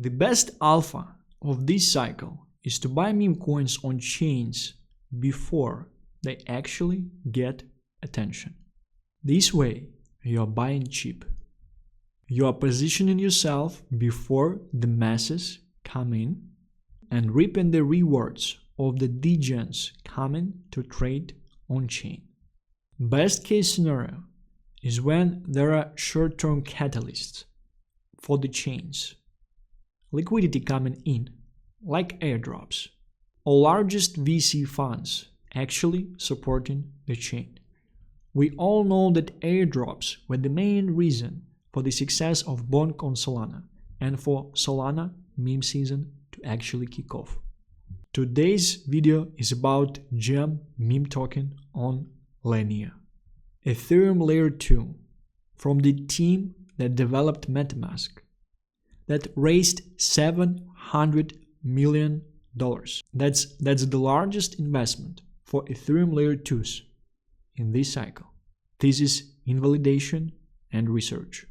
The best alpha of this cycle is to buy meme coins on chains before they actually get attention. This way, you are buying cheap. You are positioning yourself before the masses come in and reaping the rewards of the degens coming to trade on chain. Best case scenario is when there are short-term catalysts for the chains, liquidity coming in, like airdrops, or largest VC funds actually supporting the chain. We all know that airdrops were the main reason for the success of Bonk on Solana and for Solana meme season to actually kick off. Today's video is about gem meme token on Linea, Ethereum layer 2 from the team that developed MetaMask that raised $700 million. That's the largest investment for Ethereum layer 2s in this cycle. Thesis, invalidation, and research.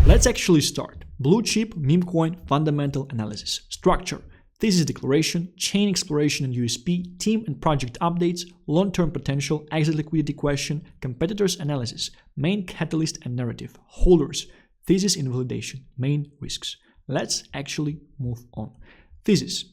Let's actually start. Blue chip meme coin fundamental analysis. Structure, thesis declaration, chain exploration and USP, team and project updates, long-term potential, exit liquidity question, competitors analysis, main catalyst and narrative, holders, thesis invalidation, main risks. Let's actually move on. Thesis.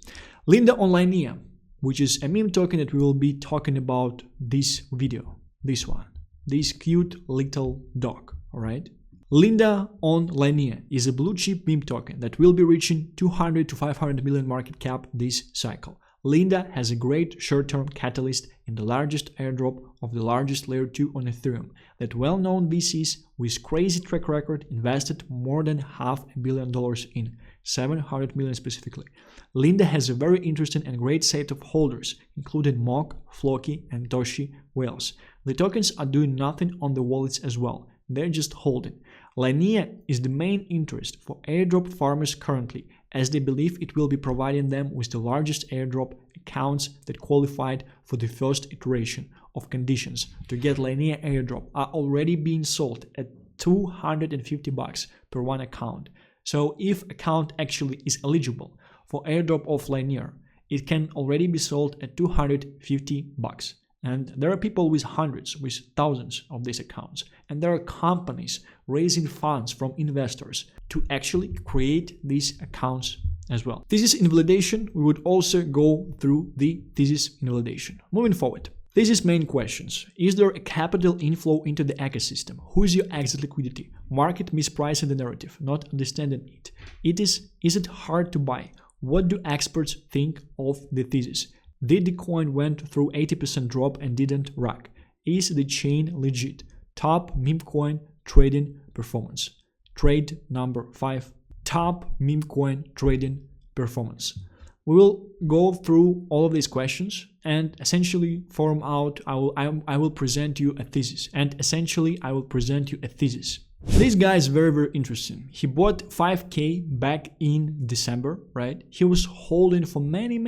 Linea on Linea, which is a meme token that we will be talking about this video. This one. This cute little dog, alright? Linea on Linea is a blue chip meme token that will be reaching 200 to 500 million market cap this cycle. Linea has a great short-term catalyst in the largest airdrop of the largest layer 2 on Ethereum that well-known VCs with crazy track record invested more than $500 million in, 700 million specifically. Linea has a very interesting and great set of holders, including Mock, Floki, and Toshi whales. The tokens are doing nothing on the wallets as well. They're just holding. Linea is the main interest for airdrop farmers currently, as they believe it will be providing them with the largest airdrop accounts that qualified for the first iteration of conditions to get Linea Airdrop are already being sold at $250 per one account. So if account actually is eligible for airdrop of Linea, it can already be sold at $250. And there are people with hundreds, with thousands of these accounts. And there are companies raising funds from investors to actually create these accounts as well. Thesis invalidation, we would also go through the thesis invalidation. Moving forward. Thesis main questions. Is there a capital inflow into the ecosystem? Who is your exit liquidity? Market mispricing the narrative, not understanding it. Is it hard to buy? What do experts think of the thesis? Did the coin went through 80% drop and didn't rack? Is the chain legit? Top meme coin trading performance. Trade number 5. Top meme coin trading performance. We will go through all of these questions and essentially form out, I will present you a thesis. And essentially I will present you a thesis. This guy is very, very interesting. He bought 5K back in December, right? He was holding for many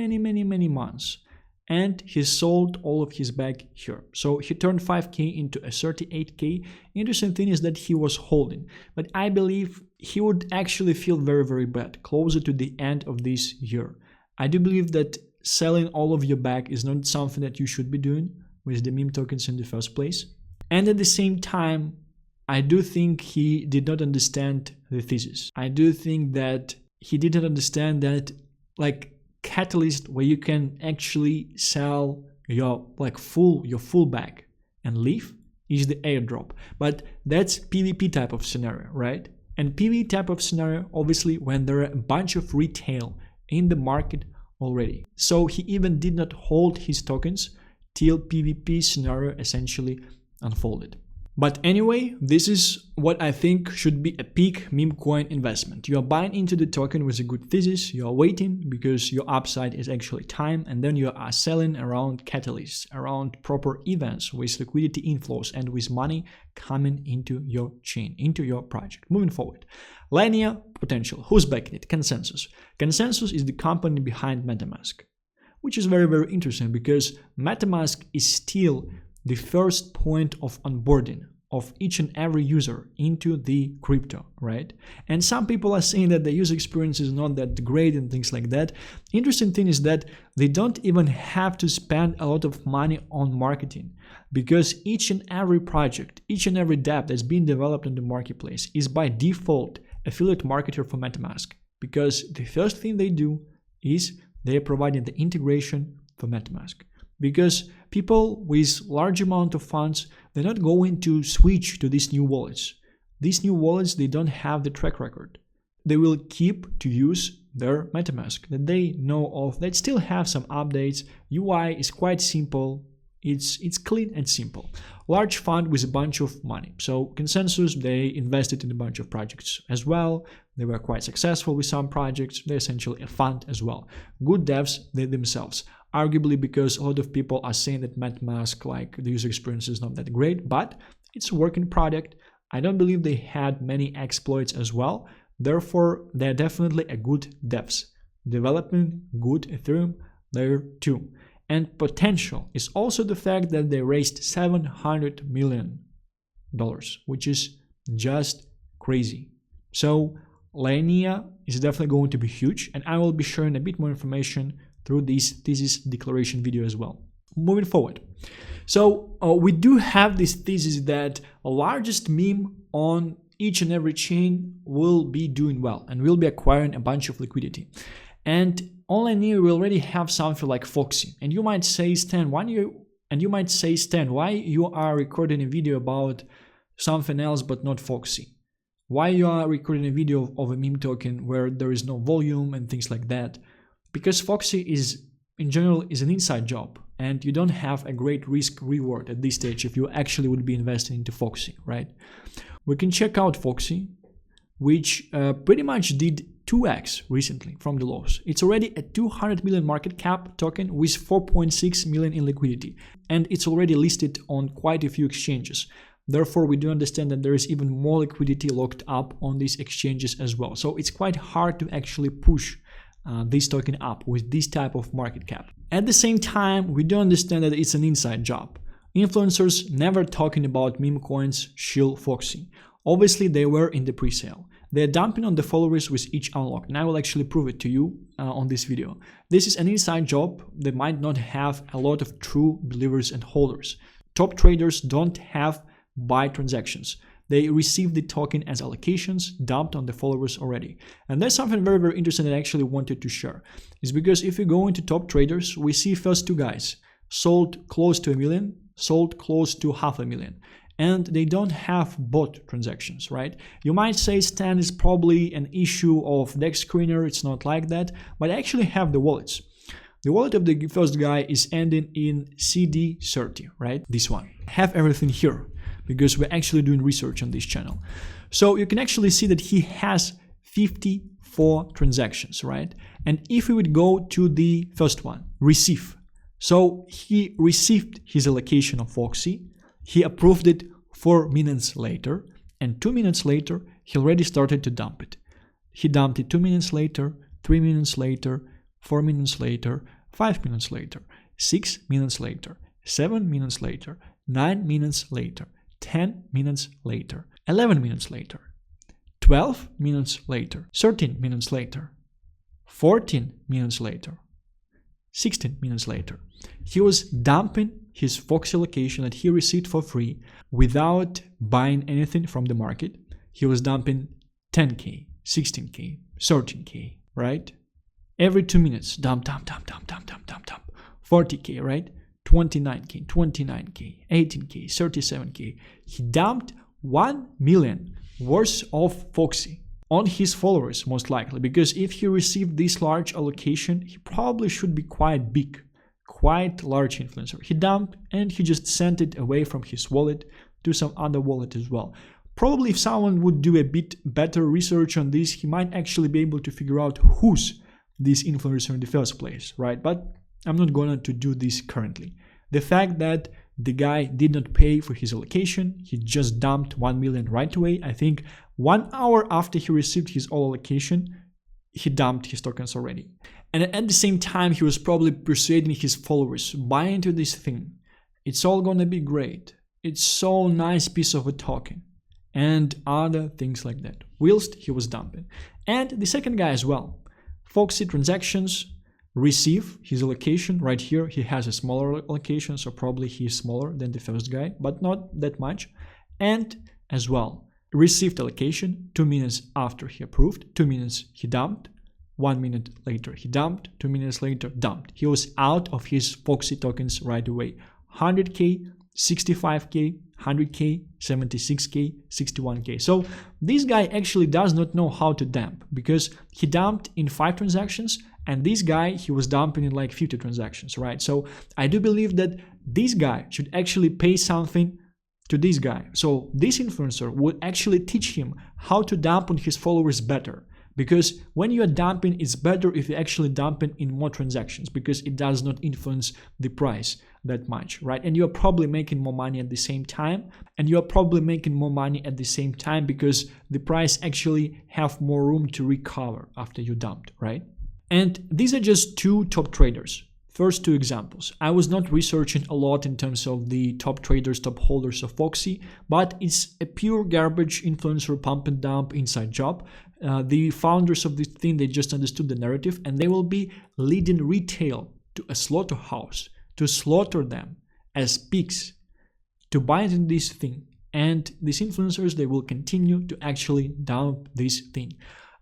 months and he sold all of his bag here. So he turned 5K into a 38K. Interesting thing is that he was holding, but I believe he would actually feel very, very bad closer to the end of this year. I do believe that selling all of your bag is not something that you should be doing with the meme tokens in the first place. And at the same time, I do think he did not understand the thesis. I do think that he didn't understand that like catalyst where you can actually sell your full bag and leave is the airdrop. But that's PvP type of scenario, right? And PvP type of scenario, obviously, when there are a bunch of retail in the market already. So he even did not hold his tokens till PvP scenario essentially unfolded. But anyway, this is what I think should be a peak meme coin investment. You are buying into the token with a good thesis, you are waiting because your upside is actually time, and then you are selling around catalysts, around proper events with liquidity inflows and with money coming into your chain, into your project. Moving forward. Linea potential. Who's backing it? Consensus. Consensus is the company behind MetaMask, which is very, very interesting because MetaMask is still the first point of onboarding of each and every user into the crypto, right? And some people are saying that the user experience is not that great and things like that. Interesting thing is that they don't even have to spend a lot of money on marketing, because each and every project, each and every dApp that's being developed in the marketplace is by default affiliate marketer for MetaMask, because the first thing they do is they're providing the integration for MetaMask. Because people with large amount of funds, they're not going to switch to these new wallets. These new wallets, they don't have the track record. They will keep to use their MetaMask that they know of, that still have some updates. UI is quite simple. It's clean and simple. Large fund with a bunch of money. So Consensus, they invested in a bunch of projects as well. They were quite successful with some projects. They're essentially a fund as well. Good devs, they themselves. Arguably because a lot of people are saying that MetaMask, like the user experience is not that great, but it's a working product. I don't believe they had many exploits as well. Therefore, they're definitely a good devs. Developing good Ethereum layer 2. And potential is also the fact that they raised $700 million, which is just crazy. So Linea is definitely going to be huge, and I will be sharing a bit more information through this thesis declaration video as well. Moving forward. So we do have this thesis that the largest meme on each and every chain will be doing well and will be acquiring a bunch of liquidity. And on Linea, we already have something like FOXY. And you might say, Stan, why you are recording a video about something else but not FOXY? Why you are recording a video of a meme token where there is no volume and things like that? Because FOXY is, in general, is an inside job, and you don't have a great risk reward at this stage if you actually would be investing into FOXY, right? We can check out FOXY, which pretty much did 2x recently from the lows. It's already a 200 million market cap token with 4.6 million in liquidity, and it's already listed on quite a few exchanges. Therefore, we do understand that there is even more liquidity locked up on these exchanges as well. So it's quite hard to actually push this token up with this type of market cap. At the same time, we do understand that it's an inside job. Influencers never talking about meme coins shill FOXY. Obviously, they were in the pre-sale. They're dumping on the followers with each unlock, and I will actually prove it to you on this video. This is an inside job that might not have a lot of true believers and holders. Top traders don't have buy transactions. They receive the token as allocations dumped on the followers already. And that's something very, very interesting that I actually wanted to share. It's because if you go into top traders, we see first two guys sold close to 1 million, sold close to 500,000. And they don't have bot transactions, right? You might say, Stan, is probably an issue of DEX screener. It's not like that, but I actually have the wallets. The wallet of the first guy is ending in CD30, right? This one. I have everything here because we're actually doing research on this channel. So you can actually see that he has 54 transactions, right? And if we would go to the first one, receive. So he received his allocation of FOXY. He approved it 4 minutes later, and 2 minutes later, he already started to dump it. He dumped it 2 minutes later, 3 minutes later, 4 minutes later, 5 minutes later, 6 minutes later, 7 minutes later, 9 minutes later, 10 minutes later, 11 minutes later, 12 minutes later, 13 minutes later, 14 minutes later, 16 minutes later. He was dumping his FOXY allocation that he received for free without buying anything from the market. He was dumping 10K, 16K, 13K, right? Every 2 minutes, dump, 40K, right? 29K, 29K, 18K, 37K. He dumped 1 million worth of FOXY on his followers, most likely, because if he received this large allocation, he probably should be quite big, quite large influencer. He dumped and he just sent it away from his wallet to some other wallet as well. Probably if someone would do a bit better research on this, he might actually be able to figure out who's this influencer in the first place, right? But I'm not going to do this currently. The fact that the guy did not pay for his allocation, he just dumped 1 million right away. I think 1 hour after he received his all allocation, he dumped his tokens already. And at the same time, he was probably persuading his followers, buy into this thing. It's all gonna be great. It's so nice piece of a token, and other things like that, whilst he was dumping. And the second guy as well, FOXY transactions, receive his allocation right here. He has a smaller allocation, so probably he's smaller than the first guy, but not that much. And as well, received allocation 2 minutes after he approved, 2 minutes he dumped, 1 minute later he dumped, 2 minutes later dumped. He was out of his FOXY tokens right away. 100k, 65k, 100k, 76k, 61k. So this guy actually does not know how to dump, because he dumped in 5 transactions, and this guy, he was dumping in like 50 transactions, right? So I do believe that this guy should actually pay something to this guy. So this influencer would actually teach him how to dump on his followers better. Because when you are dumping, it's better if you actually dumping in more transactions, because it does not influence the price that much, right? And you are probably making more money at the same time, because the price actually have more room to recover after you dumped, right? And these are just 2 top traders. First 2 examples. I was not researching a lot in terms of the top traders, top holders of FOXY, but it's a pure garbage influencer pump and dump inside job. The founders of this thing, they just understood the narrative, and they will be leading retail to a slaughterhouse to slaughter them as pigs to buy into this thing. And these influencers, they will continue to actually dump this thing.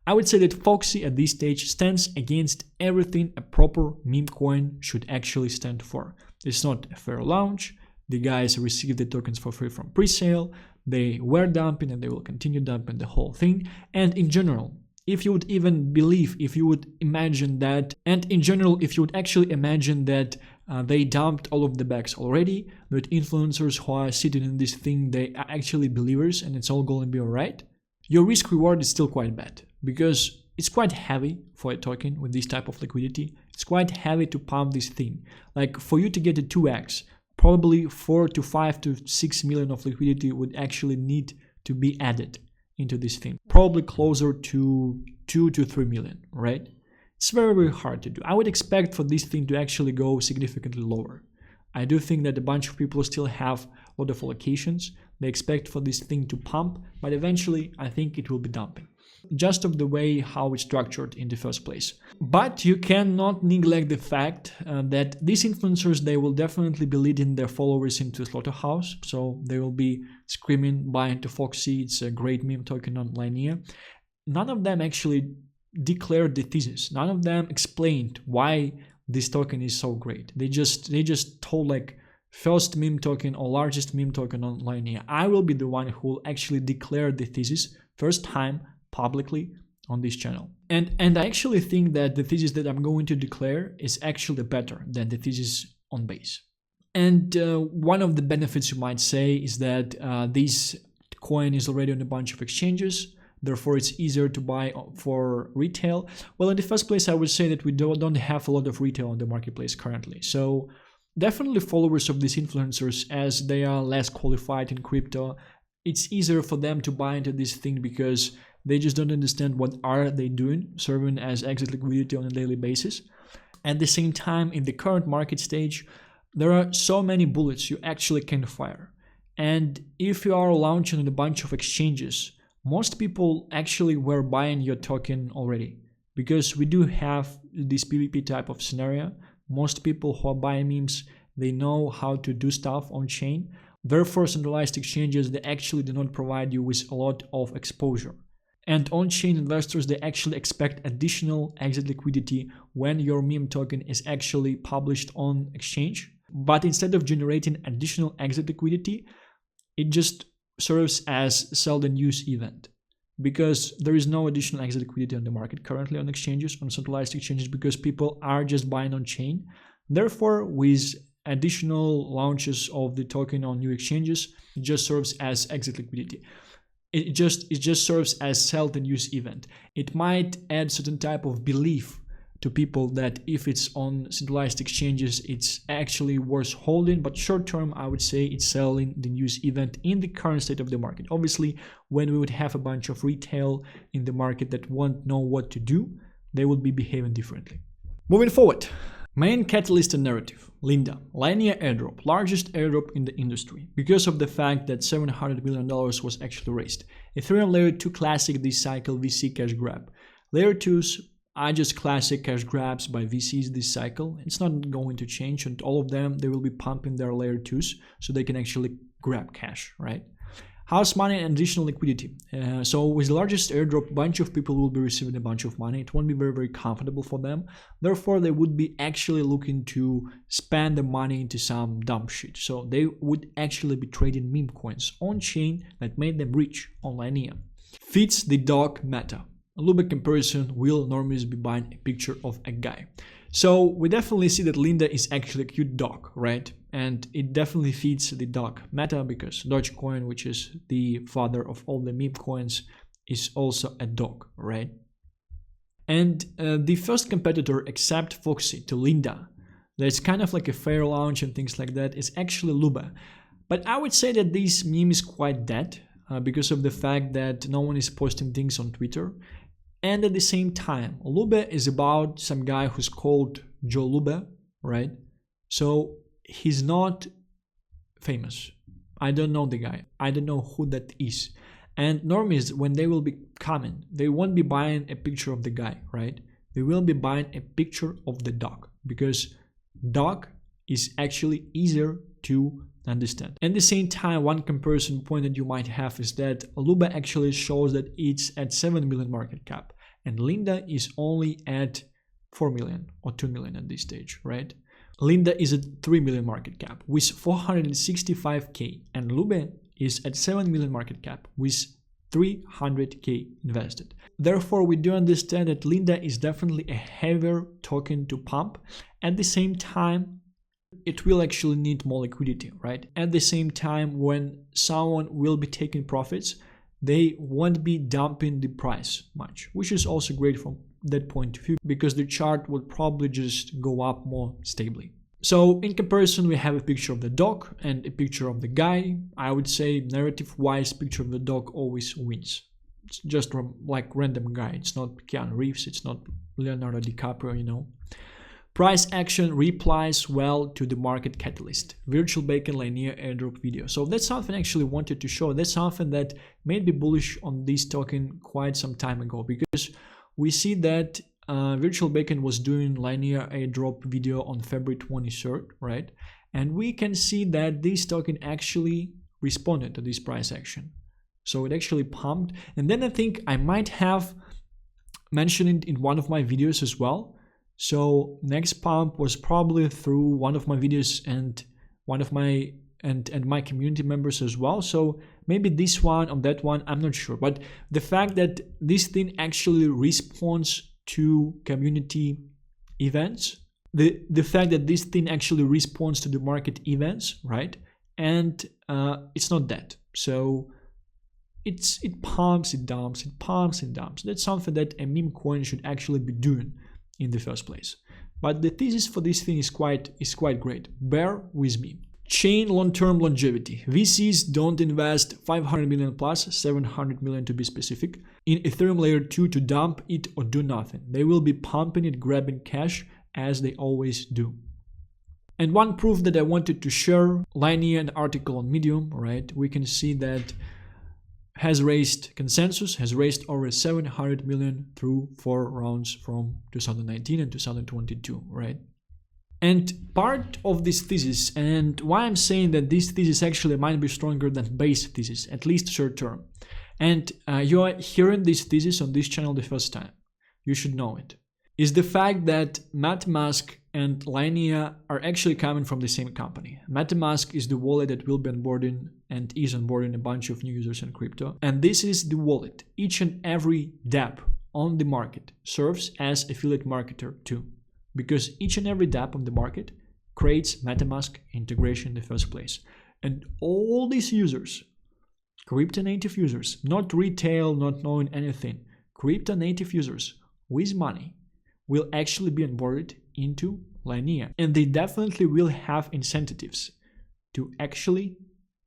I would say that FOXY at this stage stands against everything a proper meme coin should actually stand for. It's not a fair launch. The guys received the tokens for free from pre-sale. They were dumping and they will continue dumping the whole thing. And in general, if you would even believe, if you would imagine that, they dumped all of the bags already, that influencers who are sitting in this thing, they are actually believers and it's all going to be alright, your risk reward is still quite bad, because it's quite heavy for a token with this type of liquidity. It's quite heavy to pump this thing. Like for you to get a 2x, probably 4 to 5 to 6 million of liquidity would actually need to be added into this thing. Probably closer to 2 to 3 million, right? It's very, very hard to do. I would expect for this thing to actually go significantly lower. I do think that a bunch of people still have a lot of allocations. They expect for this thing to pump, but eventually I think it will be dumping, just of the way how it's structured in the first place. But you cannot neglect the fact that these influencers, they will definitely be leading their followers into a slaughterhouse. So they will be screaming, buy into FOXY, it's a great meme token on Linea. None of them actually declared the thesis. None of them explained why this token is so great. They just told like, first meme token or largest meme token on Linea. I will be the one who will actually declare the thesis first time publicly on this channel. And I actually think that the thesis that I'm going to declare is actually better than the thesis on base. And one of the benefits you might say is that this coin is already on a bunch of exchanges, therefore it's easier to buy for retail. Well, in the first place, I would say that we don't have a lot of retail on the marketplace currently. So definitely followers of these influencers, as they are less qualified in crypto, it's easier for them to buy into this thing because they just don't understand what are they doing, serving as exit liquidity on a daily basis. At the same time, in the current market stage, there are so many bullets you actually can fire. And if you are launching on a bunch of exchanges, most people actually were buying your token already, because we do have this PvP type of scenario. Most people who are buying memes, they know how to do stuff on chain. Therefore, centralized exchanges, they actually do not provide you with a lot of exposure. And on-chain investors, they actually expect additional exit liquidity when your meme token is actually published on exchange. But instead of generating additional exit liquidity, it just serves as sell and use event, because there is no additional exit liquidity on the market currently on exchanges, on centralized exchanges, because people are just buying on chain. Therefore, with additional launches of the token on new exchanges, it just serves as exit liquidity. It just serves as sell and use event. It might add certain type of belief to people that if it's on centralized exchanges, it's actually worth holding. But short term, I would say it's selling the news event in the current state of the market. Obviously, when we would have a bunch of retail in the market that won't know what to do, they would be behaving differently. Moving forward, Main catalyst and narrative. Linea Airdrop, largest airdrop in the industry, because of the fact that $700 million was actually raised. Ethereum Layer 2 classic this cycle VC cash grab. Layer 2s are just classic cash grabs by VCs this cycle. It's not going to change, and all of them, they will be pumping their Layer 2s so they can actually grab cash, right? House money and additional liquidity. So with the largest airdrop, a bunch of people will be receiving a bunch of money. It won't be very comfortable for them. Therefore, they would be actually looking to spend the money into some dumb shit. So they would actually be trading meme coins on chain that made them rich on Linea. Fits the dog meta. A little bit comparison will normally be buying a picture of a guy. So we definitely see that Linea is actually a cute dog, right? And it definitely fits the dog meta because Dogecoin, which is the father of all the meme coins, is also a dog, right? And the first competitor except FOXY to Linea, that's kind of like a fair launch and things like that, is actually Lube. But I would say that this meme is quite dead because of the fact that no one is posting things on Twitter. And at the same time, Lube is about some guy who's called Joe Lube, right? So he's not famous. I don't know the guy. I don't know who that is. And normies, when they will be coming, they won't be buying a picture of the guy, right? They will be buying a picture of the dog because dog is actually easier to understand. At the same time, one comparison point that you might have is that Lube actually shows that it's at 7 million market cap and Linea is only at 4 million or 2 million at this stage, right? Linea is at 3 million market cap with 465k and Lube is at 7 million market cap with 300k invested. Therefore, we do understand that Linea is definitely a heavier token to pump. At the same time, it will actually need more liquidity, right? At the same time, when someone will be taking profits, they won't be dumping the price much, which is also great from that point of view because the chart will probably just go up more stably. So in comparison, we have a picture of the dog and a picture of the guy. I would say narrative-wise, picture of the dog always wins. It's just like random guy. It's not Keanu Reeves. It's not Leonardo DiCaprio, you know. Price action replies well to the market catalyst. Virtual Bacon Linea Airdrop video. So that's something I actually wanted to show. That's something that made me bullish on this token quite some time ago because we see that Virtual Bacon was doing Linea Airdrop video on February 23rd, right? And we can see that this token actually responded to this price action. So it actually pumped. And then I think I might have mentioned it in one of my videos as well. So next pump was probably through one of my videos and one of my and my community members as well. So maybe this one or that one, I'm not sure. But the fact that this thing actually responds to community events, the fact that this thing actually responds to the market events, right? And it's not that. So it pumps, it dumps, it pumps, it dumps. That's something that a meme coin should actually be doing in the first place. But the thesis for this thing is quite great. Bear with me. Chain long-term longevity. VCs don't invest 500 million plus, 700 million to be specific, in Ethereum Layer 2 to dump it or do nothing. They will be pumping it, grabbing cash as they always do. And one proof that I wanted to share, Linea, an article on Medium, right? We can see that has raised consensus, has raised over 700 million through 4 rounds from 2019 and 2022, right? And part of this thesis, and why I'm saying that this thesis actually might be stronger than base thesis, at least short term. And you are hearing this thesis on this channel the first time, you should know it, is the fact that MetaMask and Linea are actually coming from the same company. MetaMask is the wallet that will be onboarding and is onboarding a bunch of new users in crypto. And this is the wallet. Each and every dApp on the market serves as affiliate marketer too, because each and every dApp on the market creates MetaMask integration in the first place. And all these users, crypto native users, not retail, not knowing anything, crypto native users with money will actually be onboarded into Linea. And they definitely will have incentives to actually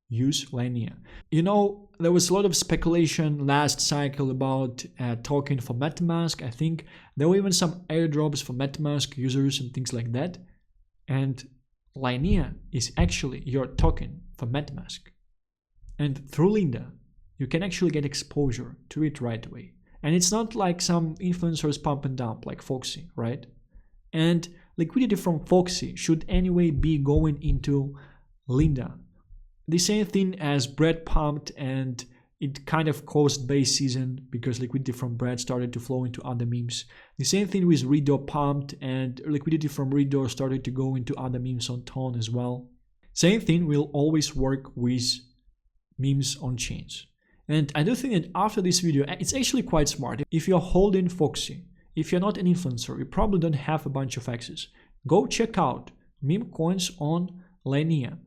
use Linea. You know, there was a lot of speculation last cycle about token for MetaMask. I think there were even some airdrops for MetaMask users and things like that. And Linea is actually your token for MetaMask. And through Linea, you can actually get exposure to it right away. And it's not like some influencers pump and dump like FOXY, right? And liquidity from FOXY should anyway be going into Linea. The same thing as bread pumped, and it kind of caused base season because liquidity from bread started to flow into other memes. The same thing with Redo pumped, and liquidity from Redo started to go into other memes on Tone as well. Same thing will always work with memes on chains. And I do think that after this video, it's actually quite smart. If you're holding FOXY, if you're not an influencer, you probably don't have a bunch of access. Go check out meme coins on Linea.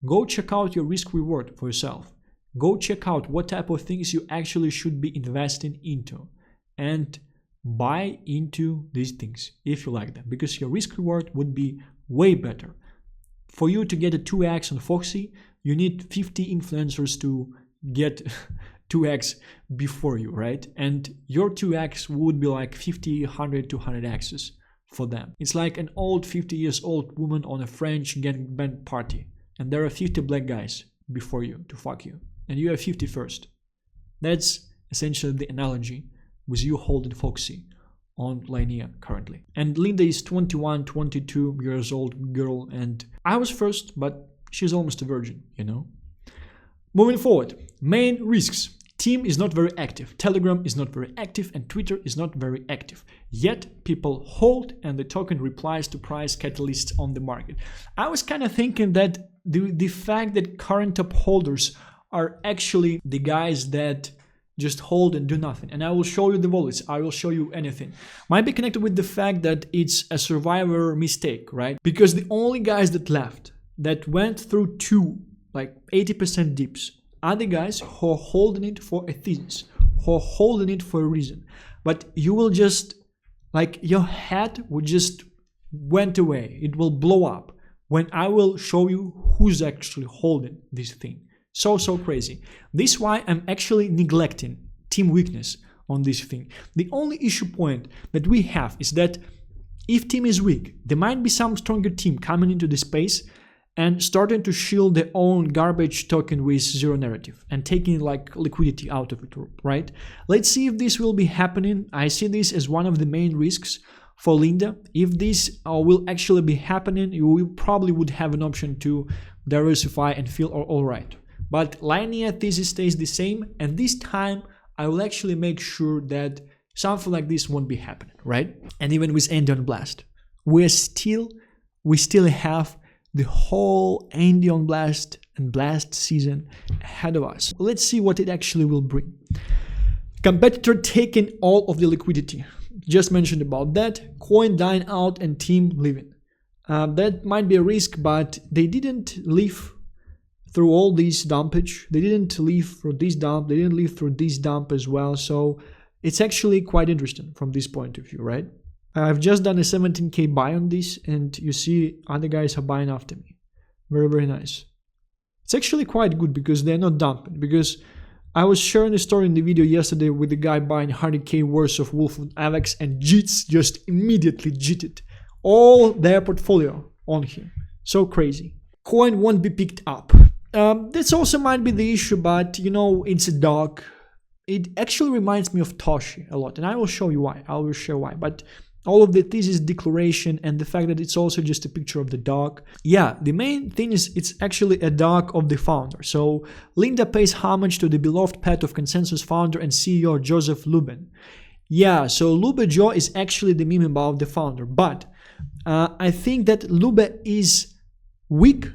Go check out your risk reward for yourself. Go check out what type of things you actually should be investing into and buy into these things if you like them, because your risk reward would be way better. For you to get a 2x on FOXY, you need 50 influencers to get 2x before you, right? And your 2x would be like 50, 100, 200x's for them. It's like an old 50 years old woman on a French gang band party, and there are 50 black guys before you to fuck you, and you are 50 first. That's essentially the analogy with you holding FOXY on Linea currently. And Linda is 21, 22 years old girl, and I was first, but she's almost a virgin, you know? Moving forward, main risks. Team is not very active, Telegram is not very active, and Twitter is not very active. Yet people hold, and the token replies to price catalysts on the market. I was kind of thinking that the fact that current top holders are actually the guys that just hold and do nothing. And I will show you the wallets, I will show you anything. Might be connected with the fact that it's a survivor mistake, right? Because the only guys that left, that went through two, like 80% dips, are the guys who are holding it for a thesis, who are holding it for a reason. But you will just, like, your head will just went away. It will blow up when I will show you who's actually holding this thing. So crazy. This is why I'm actually neglecting team weakness on this thing. The only issue point that we have is that if team is weak, there might be some stronger team coming into the space and starting to shield their own garbage token with zero narrative and taking like liquidity out of it, right? Let's see if this will be happening. I see this as one of the main risks for Linea. If this will actually be happening, you probably would have an option to diversify and feel all right. But Linea thesis stays the same, and this time I will actually make sure that something like this won't be happening, right? And even with Endion Blast, we still have the whole Endion Blast and Blast season ahead of us. Let's see what it actually will bring. Competitor taking all of the liquidity. Just mentioned about that. Coin dying out and team leaving. That might be a risk, but they didn't leave through all this dumpage. They didn't leave through this dump. They didn't leave through this dump as well. So it's actually quite interesting from this point of view, right? I've just done a 17k buy on this, and you see other guys are buying after me. Very nice. It's actually quite good because they're not dumping. Because I was sharing a story in the video yesterday with the guy buying 100k worth of Wolf and Avex, and JITs just immediately jitted all their portfolio on him. So crazy. Coin won't be picked up. This also might be the issue, but you know, it's a dog. It actually reminds me of Toshi a lot, and I will show you why. I will show why. But all of the thesis declaration and the fact that it's also just a picture of the dog. Yeah, the main thing is it's actually a dog of the founder. So Linda pays homage to the beloved pet of Consensus founder and CEO Joseph Lubin. Yeah, so Lube Joe is actually the meme about the founder. But I think that Lube is weak,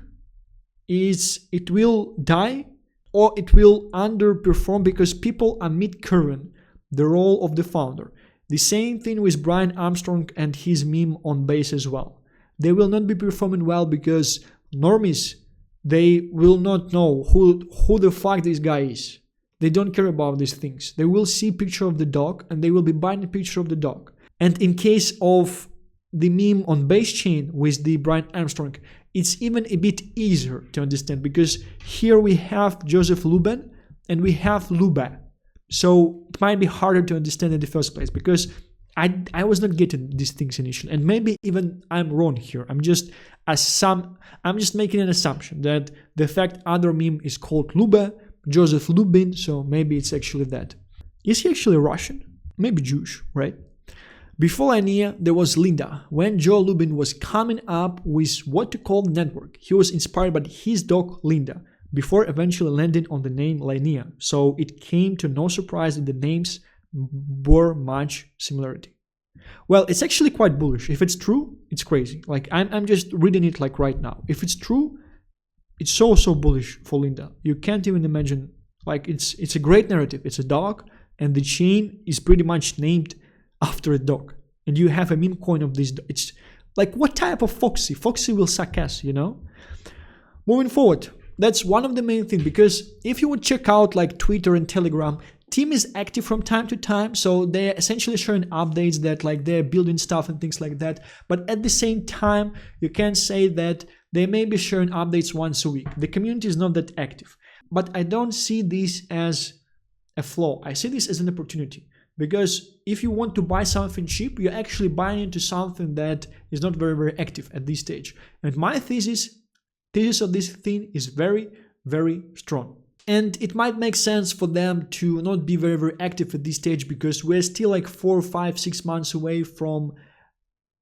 it will die, or it will underperform because people are mid-current the role of the founder. The same thing with Brian Armstrong and his meme on base as well. They will not be performing well because normies, they will not know who the fuck this guy is. They don't care about these things. They will see picture of the dog and they will be buying a picture of the dog. And in case of the meme on base chain with the Brian Armstrong, it's even a bit easier to understand because here we have Joseph Lubin and we have Luba. So it might be harder to understand in the first place because I was not getting these things initially, and maybe even I'm wrong here. I'm just making an assumption that the fact other meme is called Lube, Joseph Lubin, so maybe it's actually that. Is he actually Russian? Maybe Jewish, right? Before Linea, there was Linda. When Joe Lubin was coming up with what to call network, he was inspired by his dog Linda, before eventually landing on the name Linea. So it came to no surprise that the names bore much similarity. Well, it's actually quite bullish. If it's true, it's crazy. Like I'm just reading it like right now. If it's true, it's so bullish for Linda. You can't even imagine. Like it's a great narrative. It's a dog, and the chain is pretty much named after a dog. And you have a meme coin of this. It's like, what type of FOXY? FOXY will suck ass, you know? Moving forward, that's one of the main things, because if you would check out like Twitter and Telegram, team is active from time to time, so they're essentially sharing updates that like they're building stuff and things like that. But at the same time, you can say that they may be sharing updates once a week. The community is not that active. But I don't see this as a flaw. I see this as an opportunity. Because if you want to buy something cheap, you're actually buying into something that is not very active at this stage. And my thesis of this thing is very strong. And it might make sense for them to not be very active at this stage, because we're still like 4, 5, 6 months away from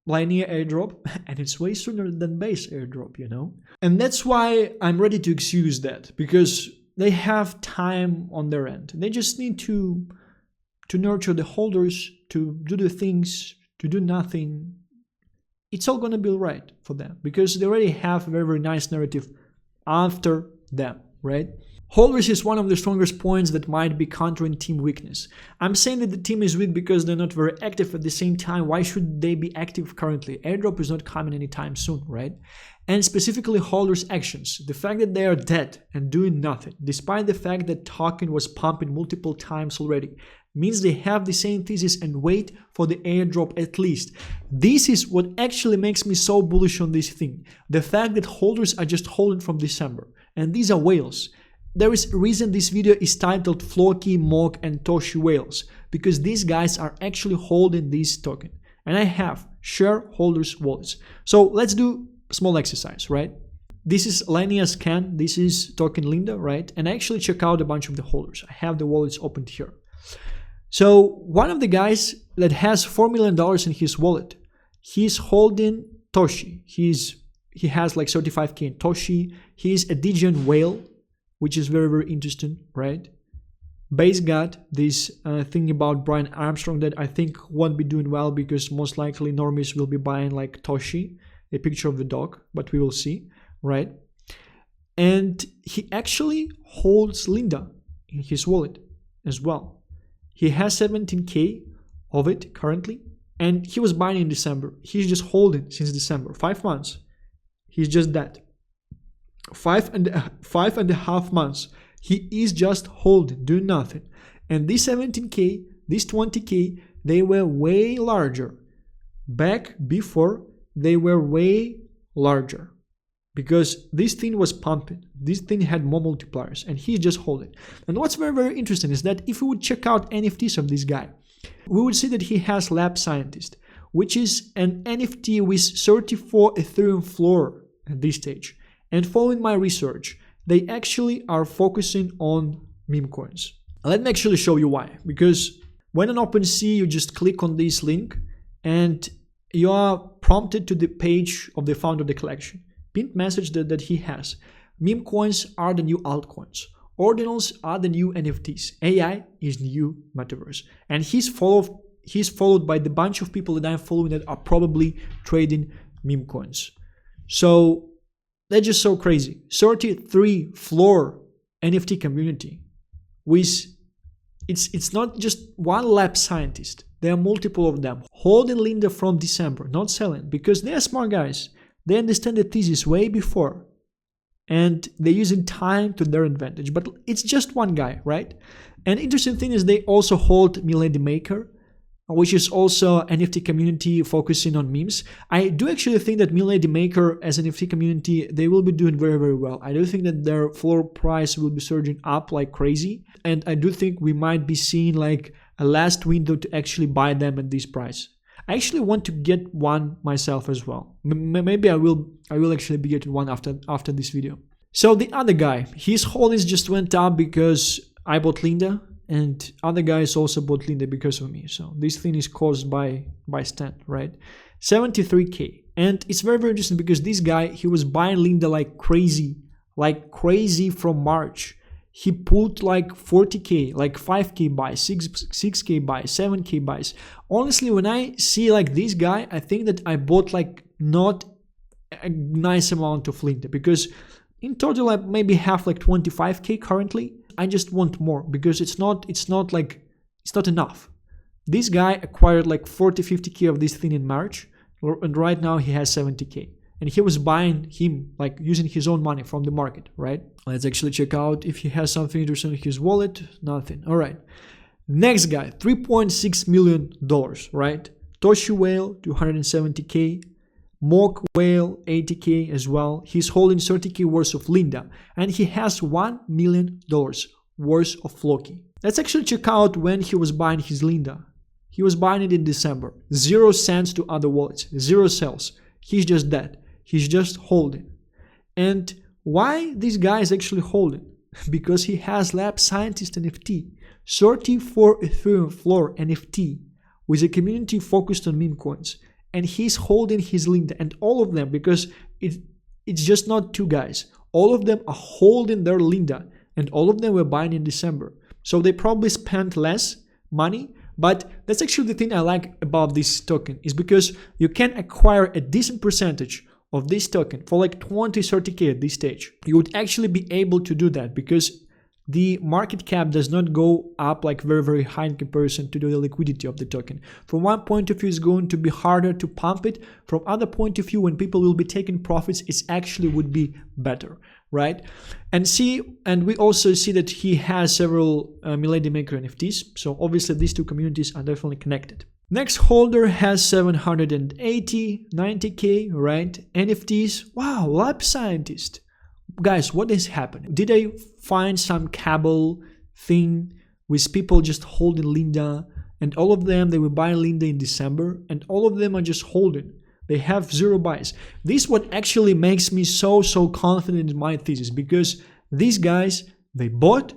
Linea Airdrop, and it's way sooner than base airdrop, you know? And that's why I'm ready to excuse that, because they have time on their end. They just need to nurture the holders, to do the things, to do nothing. It's all gonna be right for them, because they already have a very nice narrative after them, right? Holders is one of the strongest points that might be countering team weakness. I'm saying that the team is weak because they're not very active. At the same time, why should they be active currently? Airdrop is not coming anytime soon, right? And specifically holders' actions. The fact that they are dead and doing nothing, despite the fact that token was pumping multiple times already, means they have the same thesis and wait for the airdrop at least. This is what actually makes me so bullish on this thing. The fact that holders are just holding from December. And these are whales. There is a reason this video is titled Floki, Mock, and Toshi whales, because these guys are actually holding this token. And I have shareholders wallets. So let's do a small exercise, right? This is Linea scan, this is token Linda, right? And I actually check out a bunch of the holders. I have the wallets opened here. So one of the guys that has $4 million in his wallet, he's holding Toshi. He has like 35k in Toshi. He's a Digian whale, which is very interesting, right? Base got this thing about Brian Armstrong that I think won't be doing well, because most likely normies will be buying like Toshi, a picture of the dog, but we will see, right? And he actually holds Linda in his wallet as well. He has 17k of it currently, and he was buying in December. He's just holding since December, 5 months. He's just that. 5.5 months. He is just holding, doing nothing. And this 17k, this 20k, they were way larger. Back before, they were way larger. Because this thing was pumping. This thing had more multipliers, and he's just holding. And what's very interesting is that if we would check out NFTs of this guy, we would see that he has Lab Scientist, which is an NFT with 34 Ethereum floor at this stage. And following my research, they actually are focusing on meme coins. Let me actually show you why. Because when on OpenSea, you just click on this link and you are prompted to the page of the founder of the collection. Pinned message that he has. Meme coins are the new altcoins. Ordinals are the new NFTs. AI is new metaverse. And he's followed by the bunch of people that I'm following that are probably trading meme coins. So that's just so crazy. 33 floor NFT community with it's not just one lab scientist. There are multiple of them holding Linda from December, not selling, because they are smart guys. They understand the thesis way before, and they're using time to their advantage. But it's just one guy, right? And interesting thing is they also hold Milady Maker, which is also an NFT community focusing on memes. I do actually think that Milady Maker as an NFT community, they will be doing very well. I do think that their floor price will be surging up like crazy. And I do think we might be seeing like a last window to actually buy them at this price. I actually want to get one myself as well. Maybe I will actually be getting one after this video. So the other guy, his holdings just went up because I bought Linea, and other guys also bought Linea because of me. So this thing is caused by Stan, right? 73k. And it's very, very interesting because this guy, he was buying Linea like crazy from March. He put like 40k, like 5k buys, 6k buys, 7k buys. Honestly, when I see like this guy, I think that I bought like not a nice amount of Linea, because in total I maybe have like 25k currently. I just want more because it's not enough. This guy acquired like 40-50k of this thing in March, and right now he has 70k. And he was buying him, like using his own money from the market, right? Let's actually check out if he has something interesting in his wallet. Nothing. All right. Next guy, $3.6 million, right? Toshi whale, 270k. Mock whale, 80k as well. He's holding 30k worth of Linea, and he has $1 million worth of Floki. Let's actually check out when he was buying his Linea. He was buying it in December. 0 cents to other wallets, 0 sales. He's just dead. He's just holding. And why this guy is actually holding? Because he has Lab Scientist NFT, 34 Ethereum floor NFT with a community focused on meme coins. And he's holding his Linea, and all of them, because it's just not two guys. All of them are holding their Linea, and all of them were buying in December. So they probably spent less money. But that's actually the thing I like about this token, is because you can acquire a decent percentage of this token for like 20-30k at this stage. You would actually be able to do that because the market cap does not go up like very, very high in comparison to the liquidity of the token. From one point of view, it's going to be harder to pump it. From other point of view, when people will be taking profits, it actually would be better, right? And we also see that he has several Milady Maker NFTs. So obviously these two communities are definitely connected. Next holder has 780, 90k, right? NFTs. Wow, Lab Scientist. Guys, what is happening? Did I find some cabal thing with people just holding Linea, and all of them, they were buying Linea in December, and all of them are just holding? They have 0 buys. This is what actually makes me so confident in my thesis, because these guys, they bought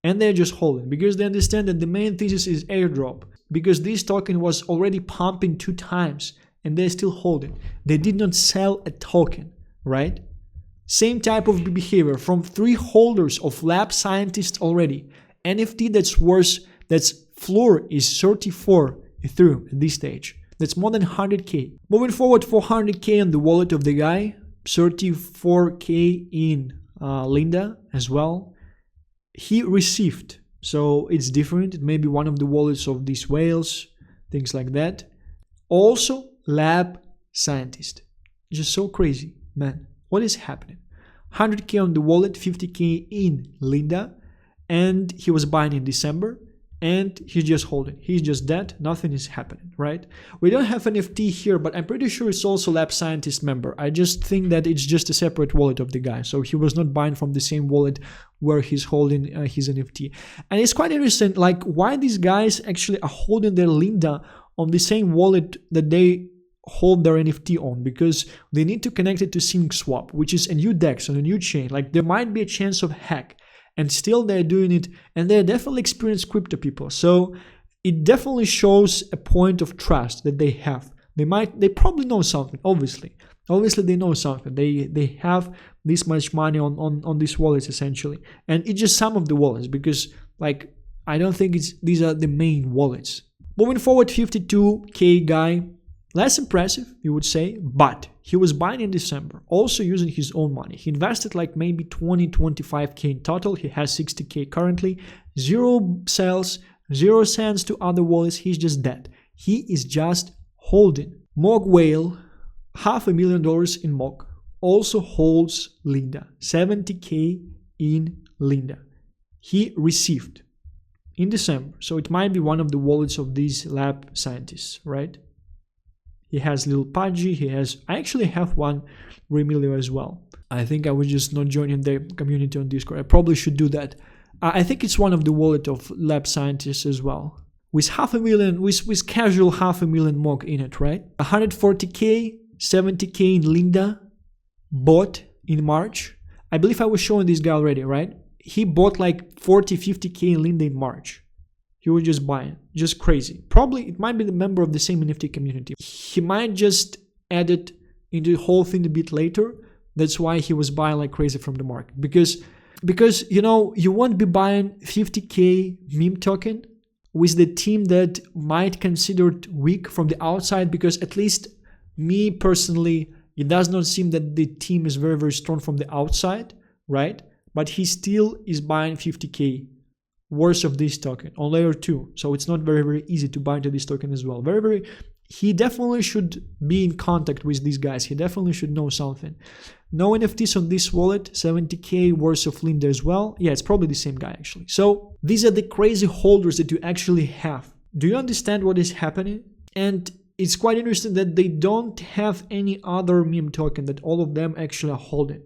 and they're just holding, because they understand that the main thesis is airdrop, because this token was already pumping 2 times and they're still holding. They did not sell a token, right? Same type of behavior from 3 holders of Lab Scientist already. NFT that's floor is 34 Ethereum at this stage. That's more than 100k. Moving forward, 400k on the wallet of the guy, 34k in Linea as well. He received, so it's different. It may be one of the wallets of these whales, things like that. Also, Lab Scientist. Just so crazy, man. What is happening? 100k on the wallet, 50k in Linea, and he was buying in December, and he's just holding. He's just dead. Nothing is happening, right? We don't have NFT here, but I'm pretty sure it's also Lab Scientist member. I just think that it's just a separate wallet of the guy, so he was not buying from the same wallet where he's holding his NFT. And it's quite interesting, like why these guys actually are holding their Linea on the same wallet that they hold their NFT on, because they need to connect it to SyncSwap, which is a new DEX on a new chain. Like there might be a chance of hack, and still they're doing it, and they're definitely experienced crypto people. So it definitely shows a point of trust that they have. They probably know something, obviously they know something. They have this much money on these wallets essentially, and it's just some of the wallets, because like I don't think these are the main wallets. Moving forward, 52k guy. Less impressive, you would say, but he was buying in December, also using his own money. He invested like maybe 20-25k in total. He has 60k currently, 0 sales, 0 cents to other wallets. He's just dead. He is just holding. Mock whale, $500,000 in Mock, also holds Linea, 70k in Linea. He received in December, so it might be one of the wallets of these Lab Scientists, right? He has little Pudgy, I actually have one Remilio as well. I think I was just not joining the community on Discord. I probably should do that. I think it's one of the wallet of Lab Scientists as well. with with casual 500,000 mock in it, right? 140k, 70k in Linda bought in March. I believe I was showing this guy already, right? He bought like 40, 50k in Linda in March. He was just buying, just crazy. Probably it might be the member of the same NFT community. He might just add it into the whole thing a bit later. That's why he was buying like crazy from the market. Because you know, you won't be buying 50k meme token with the team that might consider it weak from the outside, because at least me personally, it does not seem that the team is very, very strong from the outside, right? But he still is buying 50k worth of this token on layer 2. So it's not very, very easy to buy into this token as well. He definitely should be in contact with these guys. He definitely should know something. No NFTs on this wallet, 70k worth of Linda as well. Yeah, it's probably the same guy actually. So these are the crazy holders that you actually have. Do you understand what is happening? And it's quite interesting that they don't have any other meme token, that all of them actually are holding.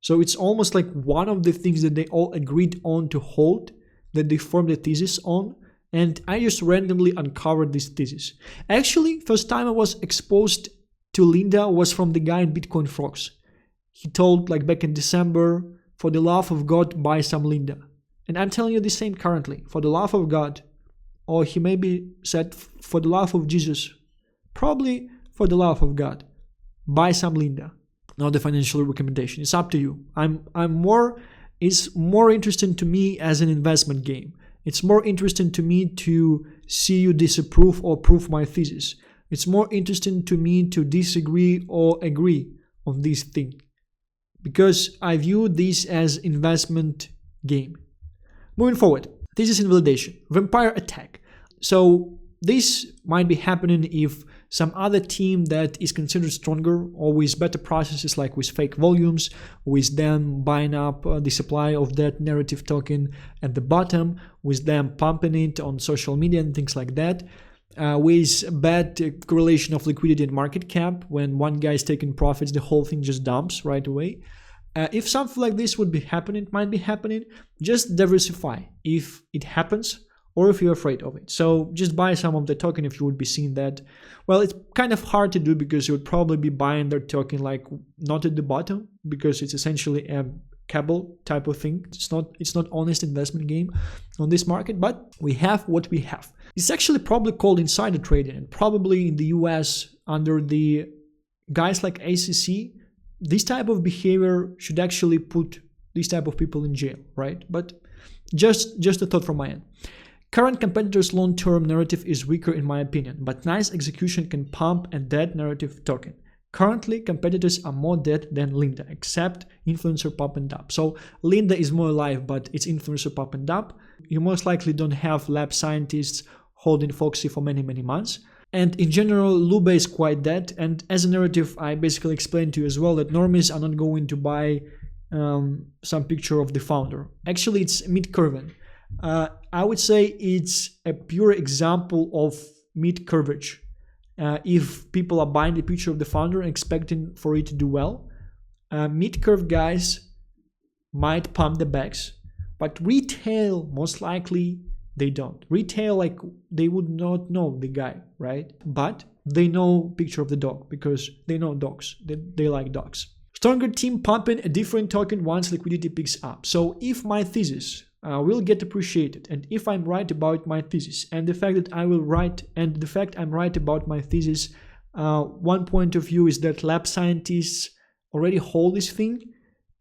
So it's almost like one of the things that they all agreed on to hold, that they formed a thesis on. And I just randomly uncovered this thesis. Actually, first time I was exposed to Linda was from the guy in Bitcoin Frogs. He told, like back in December, for the love of God, buy some Linda. And I'm telling you the same currently, for the love of God. Or he maybe said, for the love of Jesus. Probably for the love of God, buy some Linda. Not a financial recommendation. It's up to you. It's more interesting to me as an investment game. It's more interesting to me to see you disapprove or prove my thesis. It's more interesting to me to disagree or agree on this thing, because I view this as investment game. Moving forward, thesis invalidation, vampire attack. So this might be happening if some other team that is considered stronger or with better processes, like with fake volumes, with them buying up the supply of that narrative token at the bottom, with them pumping it on social media and things like that, with bad correlation of liquidity and market cap. When one guy is taking profits, the whole thing just dumps right away. If something like this would be happening, might be happening, just diversify if it happens, or if you're afraid of it. So just buy some of the token if you would be seeing that. Well, it's kind of hard to do because you would probably be buying their token like not at the bottom, because it's essentially a cabal type of thing. It's not honest investment game on this market, but we have what we have. It's actually probably called insider trading, and probably in the US under the guys like ACC, this type of behavior should actually put these type of people in jail, right? But just a thought from my end. Current competitors' long-term narrative is weaker in my opinion, but nice execution can pump a dead narrative token. Currently, competitors are more dead than Linda, except influencer pop and up. So Linda is more alive, but it's influencer pop and up. You most likely don't have lab scientists holding FOXY for many, many months. And in general, Lube is quite dead. And as a narrative, I basically explained to you as well that normies are not going to buy some picture of the founder. Actually, it's mid-curving. I would say it's a pure example of mid-curvage. If people are buying the picture of the founder and expecting for it to do well, mid-curve guys might pump the bags, but retail, most likely, they don't. Retail, like, they would not know the guy, right? But they know picture of the dog because they know dogs. They like dogs. Stronger team pumping a different token once liquidity picks up. So if my thesis will get appreciated, and if I'm right about my thesis, and the fact that I'm right about my thesis, one point of view is that lab scientists already hold this thing,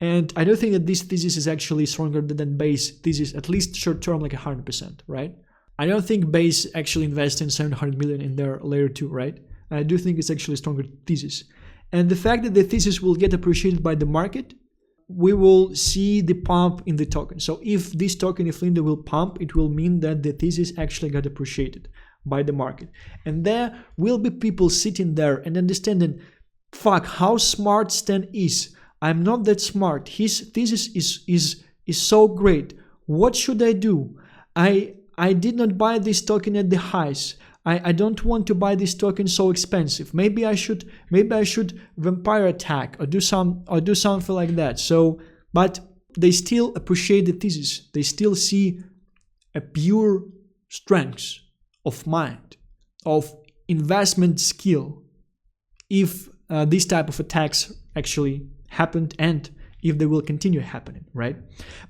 and I don't think that this thesis is actually stronger than base thesis, at least short term, like 100%, right? I don't think base actually invests in 700 million in their layer 2, right? I do think it's actually a stronger thesis. And the fact that the thesis will get appreciated by the market, we will see the pump in the token. So if this token, if Linda will pump, it will mean that the thesis actually got appreciated by the market. And there will be people sitting there and understanding, fuck, how smart Stan is. I'm not that smart. His thesis is so great. What should I do? I did not buy this token at the highs. I don't want to buy this token so expensive. Maybe I should vampire attack or do something like that. So, but they still appreciate the thesis. They still see a pure strength of mind, of investment skill, if this type of attacks actually happened and if they will continue happening, right?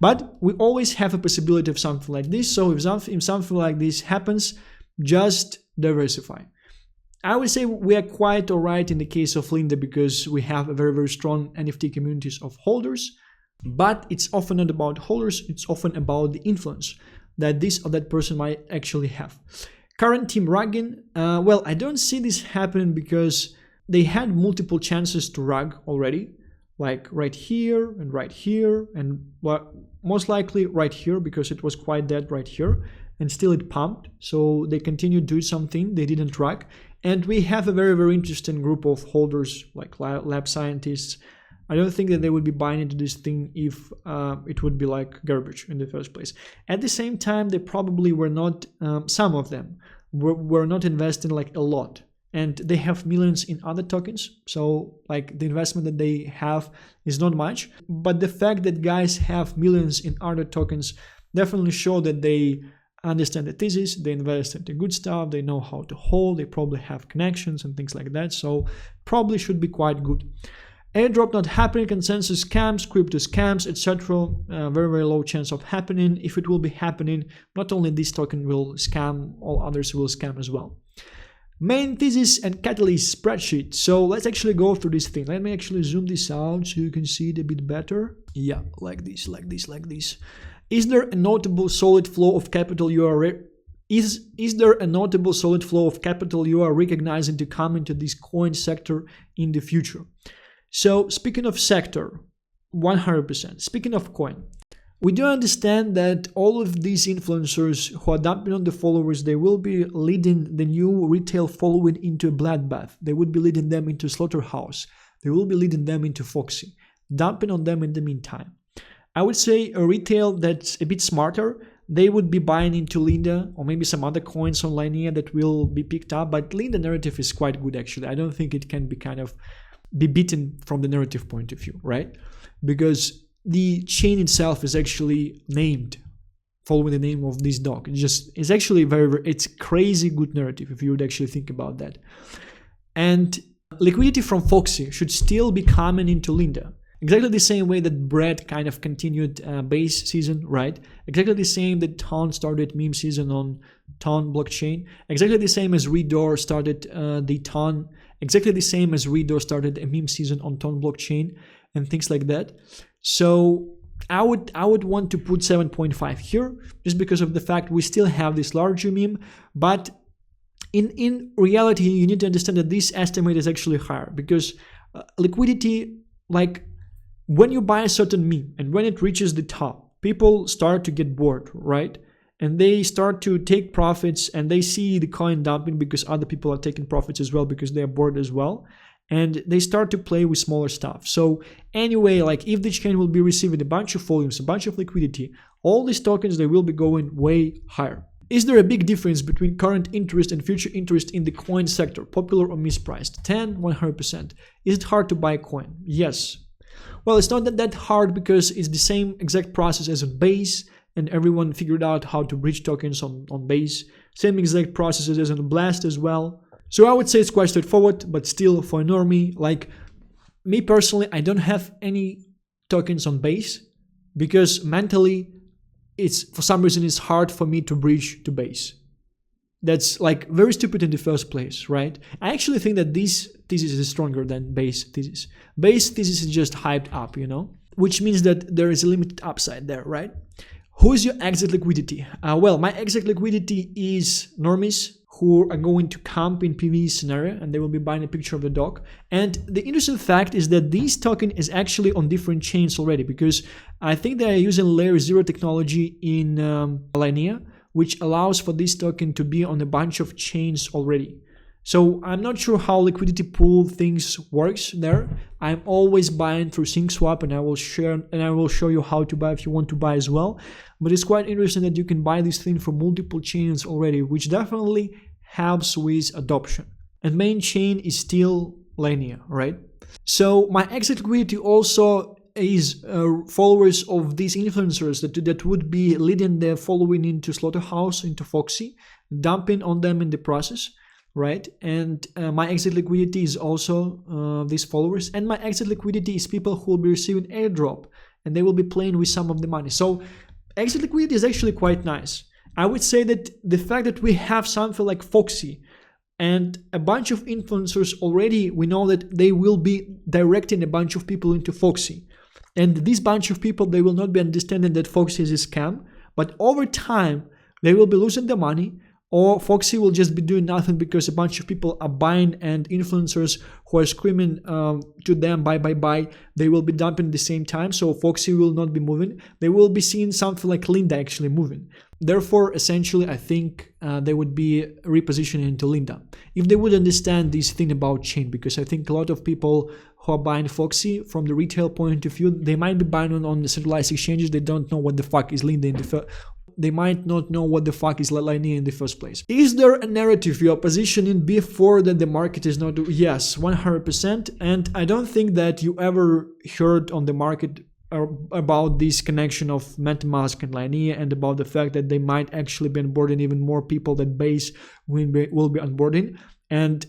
But we always have a possibility of something like this. So if something like this happens, just diversify. I would say we are quite alright in the case of Linea because we have a very, very strong NFT communities of holders, but it's often not about holders, it's often about the influence that this or that person might actually have. Current team rugging, well, I don't see this happening because they had multiple chances to rug already, like right here, and well, most likely right here because it was quite dead right here, and still it pumped, so they continued to do something, they didn't rug. And we have a very, very interesting group of holders, like lab scientists. I don't think that they would be buying into this thing if it would be like garbage in the first place. At the same time, they probably were not, some of them were not investing like a lot. And they have millions in other tokens. So like the investment that they have is not much. But the fact that guys have millions in other tokens definitely show that they understand the thesis, they invest into good stuff, they know how to hold, they probably have connections and things like that. So probably should be quite good. Airdrop not happening, consensus scams, crypto scams, etc. Very, very low chance of happening. If it will be happening, not only this token will scam, all others will scam as well. Main thesis and catalyst spreadsheet. So let's actually go through this thing. Let me actually zoom this out so you can see it a bit better. Yeah, like this. Is there a notable solid flow of capital you are recognizing to come into this coin sector in the future? So speaking of sector, 100%. Speaking of coin, we do understand that all of these influencers who are dumping on the followers, they will be leading the new retail following into a bloodbath. They would be leading them into slaughterhouse. They will be leading them into FOXY, dumping on them in the meantime. I would say a retail that's a bit smarter, they would be buying into Linea or maybe some other coins on Linea that will be picked up. But Linea narrative is quite good actually. I don't think it can be be beaten from the narrative point of view, right? Because the chain itself is actually named following the name of this dog. It's actually it's crazy good narrative if you would actually think about that. And liquidity from FOXY should still be coming into Linea. Exactly the same way that Brad kind of continued base season, right? Exactly the same that Ton started meme season on Ton blockchain. Exactly the same as Redor started the Ton. Exactly the same as Redor started a meme season on Ton blockchain and things like that. So I would want to put 7.5 here just because of the fact we still have this larger meme. But in reality, you need to understand that this estimate is actually higher because liquidity, like, when you buy a certain meme and when it reaches the top, people start to get bored, right? And they start to take profits and they see the coin dumping because other people are taking profits as well because they are bored as well. And they start to play with smaller stuff. So anyway, like if the chain will be receiving a bunch of volumes, a bunch of liquidity, all these tokens, they will be going way higher. Is there a big difference between current interest and future interest in the coin sector, popular or mispriced? 10, 100%. Is it hard to buy a coin? Yes. Well, it's not that hard because it's the same exact process as on Base, and everyone figured out how to bridge tokens on Base. Same exact processes as on Blast as well. So I would say it's quite straightforward, but still for a normie, like me personally, I don't have any tokens on Base because mentally, for some reason, it's hard for me to bridge to Base. That's like very stupid in the first place, right? I actually think that this thesis is stronger than Base thesis. Base thesis is just hyped up, which means that there is a limited upside there, right? Who is your exit liquidity? Well, my exit liquidity is normies who are going to camp in PV scenario and they will be buying a picture of the dog. And the interesting fact is that this token is actually on different chains already because I think they are using layer 0 technology in Linea, which allows for this token to be on a bunch of chains already. So I'm not sure how liquidity pool things works there. I'm always buying through SyncSwap and I will show you how to buy if you want to buy as well. But it's quite interesting that you can buy this thing from multiple chains already, which definitely helps with adoption. And main chain is still Linea, right? So my exit liquidity also is followers of these influencers that would be leading their following into slaughterhouse, into FOXY, dumping on them in the process, right? And my exit liquidity is also these followers, and my exit liquidity is people who will be receiving airdrop, and they will be playing with some of the money. So exit liquidity is actually quite nice. I would say that the fact that we have something like FOXY and a bunch of influencers already, we know that they will be directing a bunch of people into FOXY. And this bunch of people, they will not be understanding that FOXY is a scam, but over time, they will be losing their money, or FOXY will just be doing nothing because a bunch of people are buying, and influencers who are screaming to them, buy, they will be dumping at the same time, so FOXY will not be moving. They will be seeing something like Linea actually moving. Therefore, essentially, I think they would be repositioning into Linea if they would understand this thing about chain, because I think a lot of people who are buying FOXY from the retail point of view, they might be buying on the centralized exchanges. They don't know what the fuck is Linea they might not know what the fuck is Linea in the first place. Is there a narrative you are positioning before that the market is not? Yes, 100%. And I don't think that you ever heard on the market about this connection of MetaMask and Linea, and about the fact that they might actually be onboarding even more people, that Base will be onboarding. And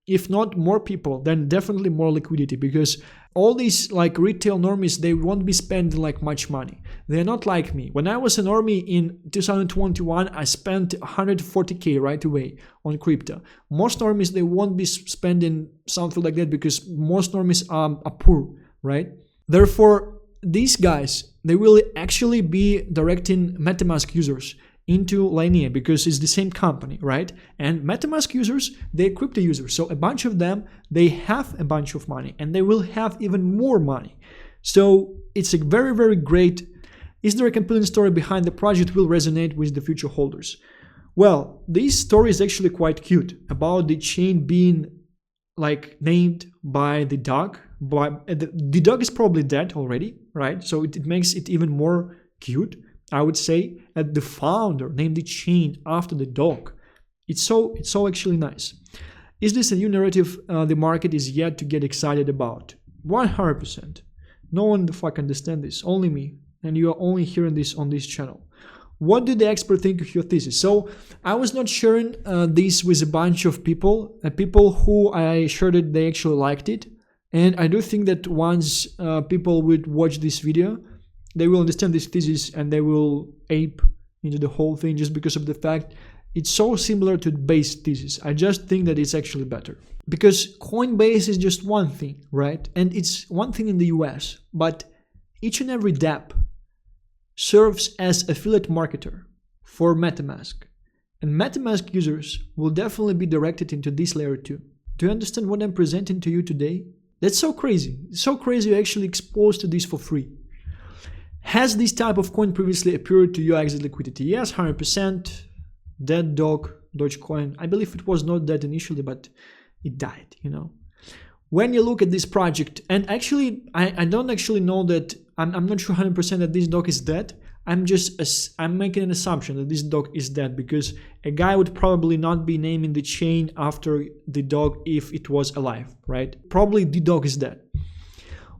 if not more people, then definitely more liquidity, because all these like retail normies, they won't be spending like much money. They're not like me. When I was a normie in 2021, I spent 140k right away on crypto. Most normies, they won't be spending something like that, because most normies are poor, right? Therefore, these guys, they will actually be directing MetaMask users into Linea, because it's the same company, right? And MetaMask users, they're crypto users. So a bunch of them, they have a bunch of money, and they will have even more money. So it's a very, very great. Is there a compelling story behind the project will resonate with the future holders? Well, this story is actually quite cute, about the chain being like named by the dog. The dog is probably dead already, right? So it makes it even more cute. I would say that the founder named the chain after the dog. It's so actually nice. Is this a new narrative the market is yet to get excited about? 100%. No one the fuck understands this, only me. And you are only hearing this on this channel. What did the expert think of your thesis? So I was not sharing this with a bunch of people who I shared it, they actually liked it. And I do think that once people would watch this video, they will understand this thesis and they will ape into the whole thing, just because of the fact it's so similar to Base thesis. I just think that it's actually better, because Coinbase is just one thing, right? And it's one thing in the US, but each and every dApp serves as affiliate marketer for MetaMask, and MetaMask users will definitely be directed into this layer too. Do you understand what I'm presenting to you today? That's so crazy. It's so crazy you're actually exposed to this for free. Has this type of coin previously appeared to your exit liquidity? Yes, 100%. Dead dog, Dogecoin. I believe it was not dead initially, but it died, you know. When you look at this project, and actually, I don't actually know that, I'm not sure 100% that this dog is dead. I'm making an assumption that this dog is dead, because a guy would probably not be naming the chain after the dog if it was alive, right? Probably the dog is dead.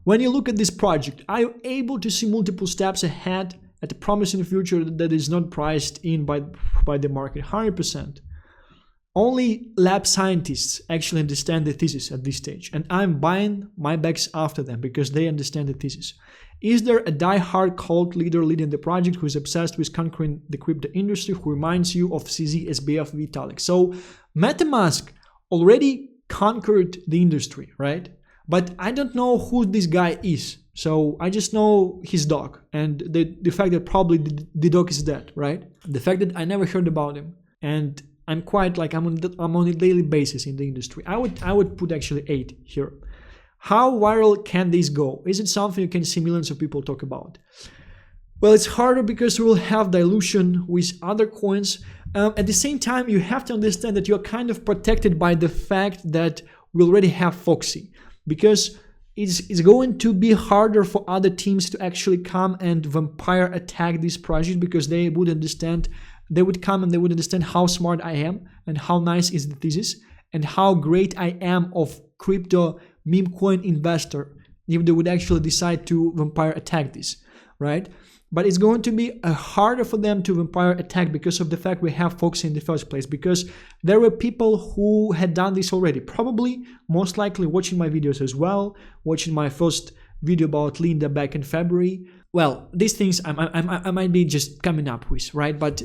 When you look at this project, are you able to see multiple steps ahead at a promising future that is not priced in by the market? 100%. Only lab scientists actually understand the thesis at this stage, and I'm buying my bags after them because they understand the thesis. Is there a die-hard cult leader leading the project who is obsessed with conquering the crypto industry, who reminds you of CZ, SBF, Vitalik? So MetaMask already conquered the industry, right? But I don't know who this guy is. So I just know his dog, and the fact that probably the dog is dead, right? The fact that I never heard about him, and I'm quite like I'm on a daily basis in the industry. I would put actually 8 here. How viral can this go? Is it something you can see millions of people talk about? Well, it's harder because we will have dilution with other coins. At the same time, you have to understand that you're kind of protected by the fact that we already have FOXY, because it's going to be harder for other teams to actually come and vampire attack this project, because they would understand, they would come and they would understand how smart I am and how nice is the thesis and how great I am of crypto meme coin investor if they would actually decide to vampire attack this, right? But it's going to be harder for them to vampire attack because of the fact we have FOXY in the first place, because there were people who had done this already, probably most likely watching my videos as well, watching my first video about Linea back in February. Well, these things I might be just coming up with, right? But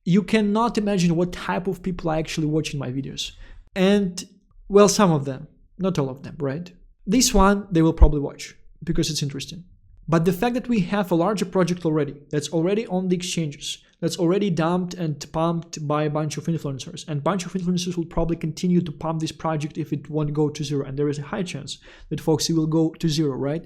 you cannot imagine what type of people are actually watching my videos. And, well, some of them, not all of them, right? This one, they will probably watch because it's interesting. But the fact that we have a larger project already, that's already on the exchanges, that's already dumped and pumped by a bunch of influencers, and a bunch of influencers will probably continue to pump this project if it won't go to zero, and there is a high chance that FOXY will go to zero, right?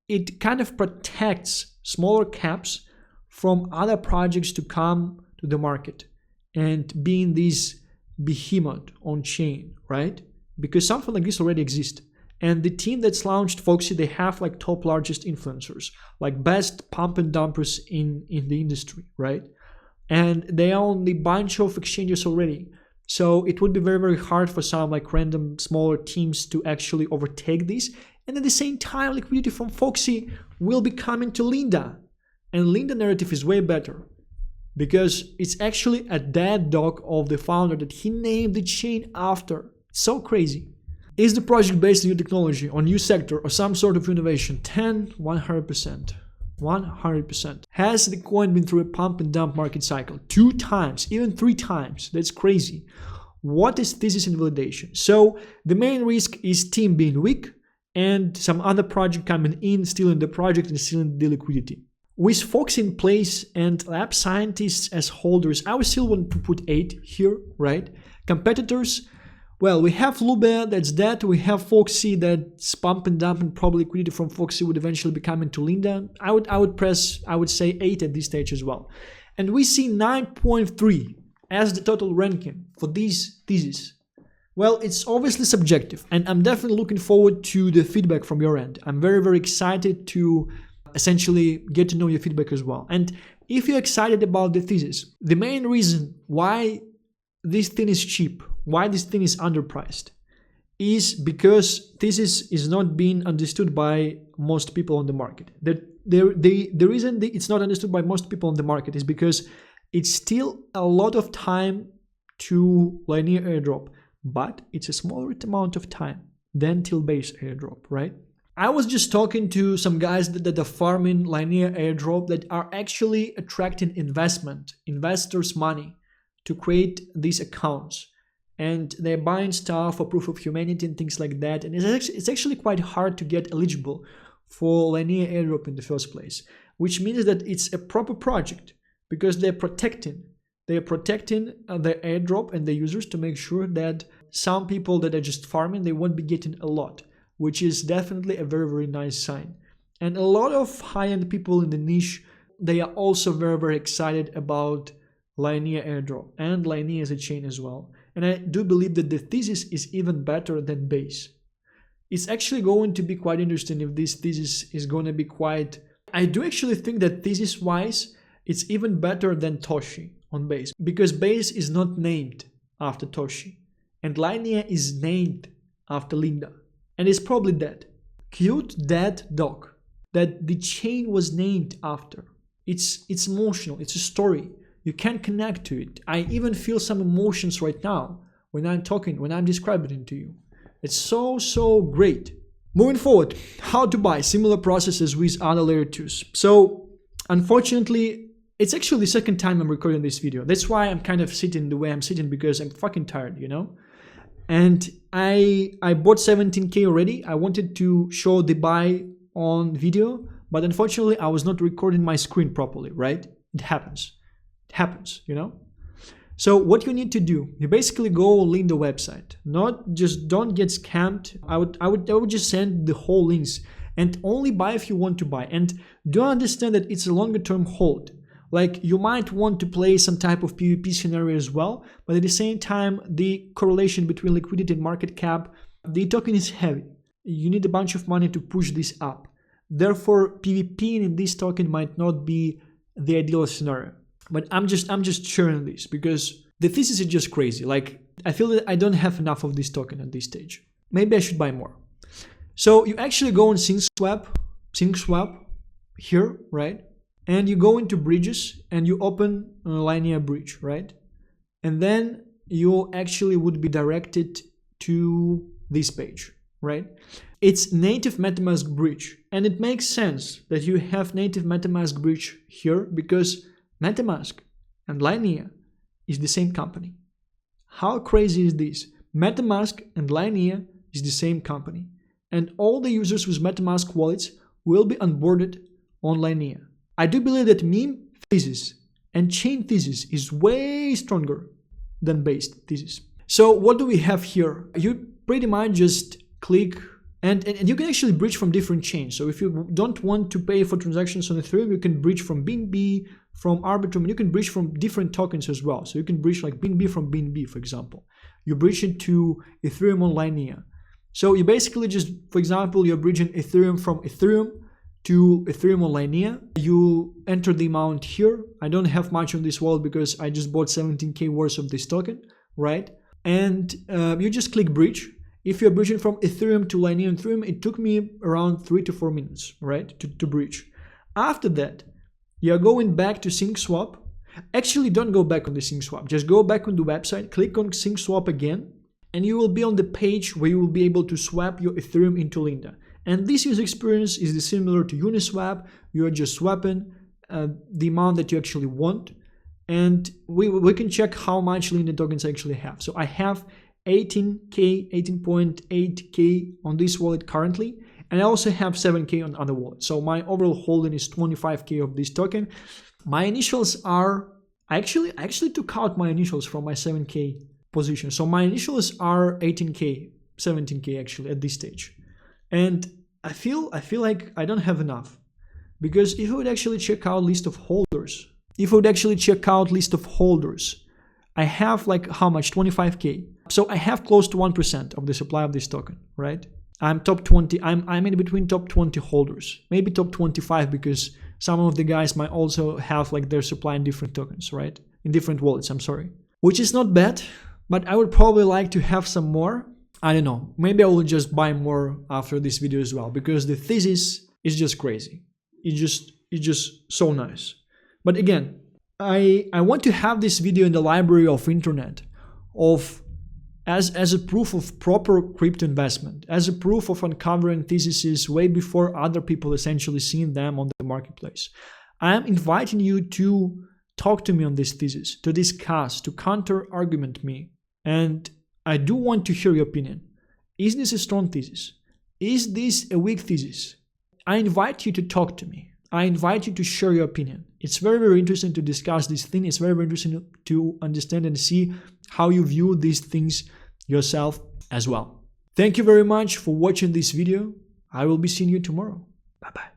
It kind of protects smaller caps from other projects to come to the market and being this behemoth on chain, right? Because something like this already exists. And the team that's launched FOXY, they have like top largest influencers, like best pump and dumpers in the industry, right? And they own the bunch of exchanges already. So it would be very, very hard for some like random smaller teams to actually overtake this. And at the same time, liquidity from FOXY will be coming to Linea. And Linea narrative is way better because it's actually a dead dog of the founder that he named the chain after. It's so crazy. Is the project based on new technology, on new sector, or some sort of innovation? 100%. 100%. Has the coin been through a pump and dump market cycle? 2 times, even 3 times. That's crazy. What is thesis invalidation? So the main risk is team being weak and some other project coming in, stealing the project and stealing the liquidity. With FOXY in place and lab scientists as holders, I would still want to put 8 here, right? Competitors, well, we have Lube, that's that. We have FOXY that's pump and dump, and probably liquidity from FOXY would eventually be coming to Linea. I would say 8 at this stage as well. And we see 9.3 as the total ranking for these theses. Well, it's obviously subjective, and I'm definitely looking forward to the feedback from your end. I'm very, very excited to essentially get to know your feedback as well. And if you're excited about the thesis, the main reason why this thing is cheap, why this thing is underpriced, is because thesis is not being understood by most people on the market. The reason it's not understood by most people on the market is because it's still a lot of time to Linea Airdrop, but it's a smaller amount of time than till base airdrop, right? I was just talking to some guys that are farming Linea Airdrop that are actually attracting investors' money to create these accounts. And they're buying stuff for proof of humanity and things like that. And it's actually quite hard to get eligible for Linea Airdrop in the first place, which means that it's a proper project because they're protecting the airdrop and the users to make sure that some people that are just farming, they won't be getting a lot, which is definitely a very, very nice sign. And a lot of high-end people in the niche, they are also very, very excited about Linea Airdrop and Linea as a chain as well. And I do believe that the thesis is even better than base. It's actually going to be quite interesting if this thesis is going to be quite... I do actually think that thesis-wise, it's even better than Toshi on base, because base is not named after Toshi, and Linea is named after Linea, and it's probably dead. Cute dead dog that the chain was named after. It's emotional, it's a story. You can connect to it. I even feel some emotions right now when I'm describing it to you. It's so great. Moving forward, how to buy, similar processes with other layer 2s. So unfortunately, it's actually the second time I'm recording this video. That's why I'm kind of sitting the way I'm sitting, because I'm fucking tired, you know? And I bought 17K already. I wanted to show the buy on video, but unfortunately I was not recording my screen properly, right? It happens. It happens, you know? So what you need to do, you basically go link the website. Don't get scammed. I would just send the whole links and only buy if you want to buy. And do understand that it's a longer term hold. Like, you might want to play some type of PvP scenario as well, but at the same time, the correlation between liquidity and market cap, the token is heavy. You need a bunch of money to push this up. Therefore, PvP in this token might not be the ideal scenario. But I'm just sharing this because the thesis is just crazy. Like, I feel that I don't have enough of this token at this stage. Maybe I should buy more. So you actually go on SyncSwap here, right? And you go into bridges and you open a Linea bridge, right? And then you actually would be directed to this page, right? It's native MetaMask bridge, and it makes sense that you have native MetaMask bridge here because MetaMask and Linea is the same company. How crazy is this? MetaMask and Linea is the same company, and all the users with MetaMask wallets will be onboarded on Linea. I do believe that meme Thesis and chain Thesis is way stronger than based Thesis. So what do we have here? You pretty much just click and you can actually bridge from different chains. So if you don't want to pay for transactions on Ethereum, you can bridge from BNB, from Arbitrum, and you can bridge from different tokens as well. So you can bridge like BNB from BNB, for example. You bridge it to Ethereum on Linea. So you basically just, for example, you're bridging Ethereum from Ethereum to Ethereum on Linea. You enter the amount here. I don't have much on this wallet because I just bought 17K worth of this token, right? And you just click bridge. If you're bridging from Ethereum to Linea Ethereum, it took me around 3 to 4 minutes, right, to bridge. After that, you're going back to SyncSwap. Actually, don't go back on the SyncSwap. Just go back on the website, click on SyncSwap again, and you will be on the page where you will be able to swap your Ethereum into Linea. And this user experience is similar to Uniswap. You are just swapping the amount that you actually want. And we can check how much Linea tokens I actually have. So I have 18.8K on this wallet currently, and I also have 7K on other wallets. So my overall holding is 25K of this token. My initials are, I actually took out my initials from my 7K position. So my initials are 18K, 17K actually at this stage. And I feel like I don't have enough, because if you would actually check out list of holders, I have like how much? 25K. So I have close to 1% of the supply of this token, right? I'm top 20. I'm in between top 20 holders, maybe top 25, because some of the guys might also have like their supply in different tokens, right? In different wallets, I'm sorry. Which is not bad, but I would probably like to have some more. I don't know. Maybe I will just buy more after this video as well, because the Thesis is just crazy. It's just so nice. But again, I want to have this video in the library of internet of as a proof of proper crypto investment, as a proof of uncovering theses way before other people essentially seeing them on the marketplace. I am inviting you to talk to me on this thesis, to discuss, to counter-argument me. And I do want to hear your opinion. Is this a strong thesis? Is this a weak thesis? I invite you to talk to me. I invite you to share your opinion. It's very, very interesting to discuss this thing. It's very, very interesting to understand and see how you view these things yourself as well. Thank you very much for watching this video. I will be seeing you tomorrow. Bye-bye.